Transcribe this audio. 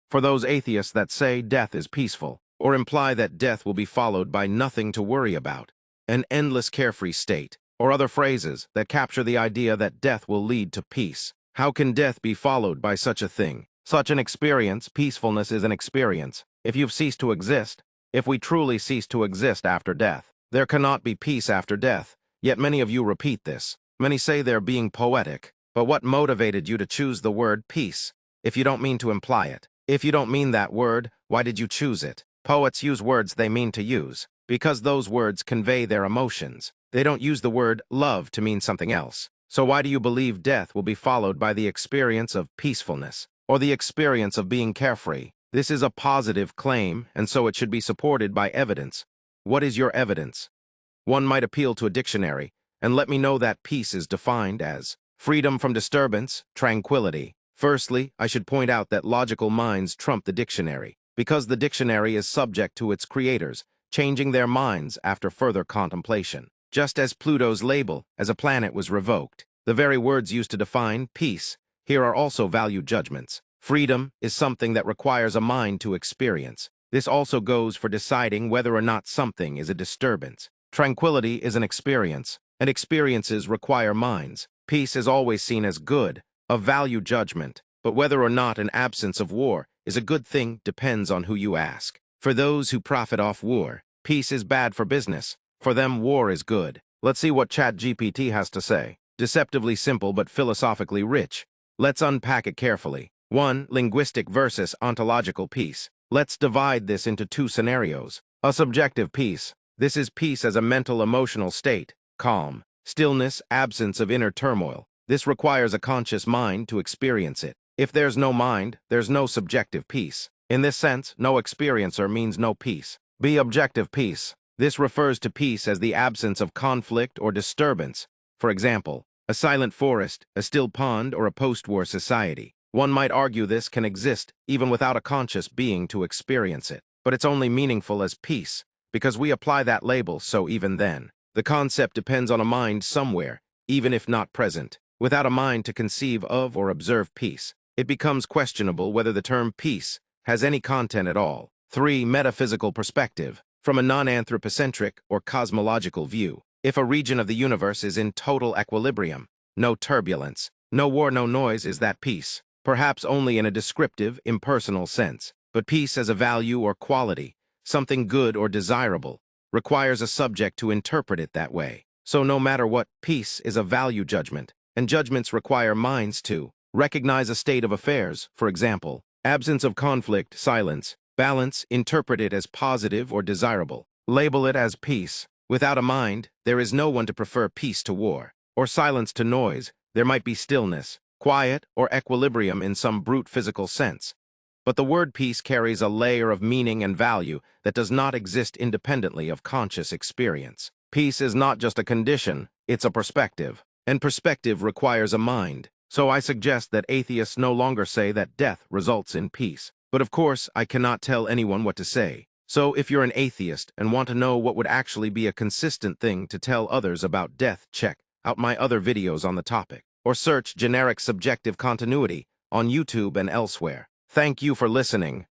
For those atheists that say death is peaceful, or imply that death will be followed by nothing to worry about, an endless carefree state, or other phrases that capture the idea that death will lead to peace. How can death be followed by such a thing? Such an experience, peacefulness is an experience. If you've ceased to exist, if we truly cease to exist after death, there cannot be peace after death. Yet many of you repeat this. Many say they're being poetic. But what motivated you to choose the word peace? If you don't mean to imply it, if you don't mean that word, why did you choose it? Poets use words they mean to use, because those words convey their emotions. They don't use the word love to mean something else. So why do you believe death will be followed by the experience of peacefulness, or the experience of being carefree? This is a positive claim, and so it should be supported by evidence. What is your evidence? One might appeal to a dictionary, and let me know that peace is defined as freedom from disturbance, tranquility. Firstly, I should point out that logical minds trump the dictionary, because the dictionary is subject to its creators, changing their minds after further contemplation. Just as Pluto's label as a planet was revoked, the very words used to define peace here are also value judgments. Freedom is something that requires a mind to experience. This also goes for deciding whether or not something is a disturbance. Tranquility is an experience, and experiences require minds. Peace is always seen as good, a value judgment, but whether or not an absence of war is a good thing depends on who you ask. For those who profit off war, peace is bad for business. For them, war is good. Let's see what ChatGPT has to say. Deceptively simple but philosophically rich. Let's unpack it carefully. 1. Linguistic versus ontological peace. Let's divide this into two scenarios. A subjective peace. This is peace as a mental emotional state, calm, stillness, absence of inner turmoil. This requires a conscious mind to experience it. If there's no mind, there's no subjective peace. In this sense, no experiencer means no peace. B. Objective peace. This refers to peace as the absence of conflict or disturbance. For example, a silent forest, a still pond, or a post-war society. One might argue this can exist even without a conscious being to experience it. But it's only meaningful as peace, because we apply that label, so even then, the concept depends on a mind somewhere, even if not present. Without a mind to conceive of or observe peace, it becomes questionable whether the term peace has any content at all. 3. Metaphysical perspective. From a non-anthropocentric or cosmological view, if a region of the universe is in total equilibrium, no turbulence, no war, no noise, is that peace? Perhaps only in a descriptive, impersonal sense. But peace as a value or quality, something good or desirable, requires a subject to interpret it that way. So no matter what, peace is a value judgment, and judgments require minds to recognize a state of affairs, for example, absence of conflict, silence, balance, interpret it as positive or desirable, label it as peace. Without a mind, there is no one to prefer peace to war, or silence to noise. There might be stillness, quiet, or equilibrium in some brute physical sense. But the word peace carries a layer of meaning and value that does not exist independently of conscious experience. Peace is not just a condition, it's a perspective, and perspective requires a mind. So I suggest that atheists no longer say that death results in peace. But of course, I cannot tell anyone what to say. So if you're an atheist and want to know what would actually be a consistent thing to tell others about death, check out my other videos on the topic, or search generic subjective continuity on YouTube and elsewhere. Thank you for listening.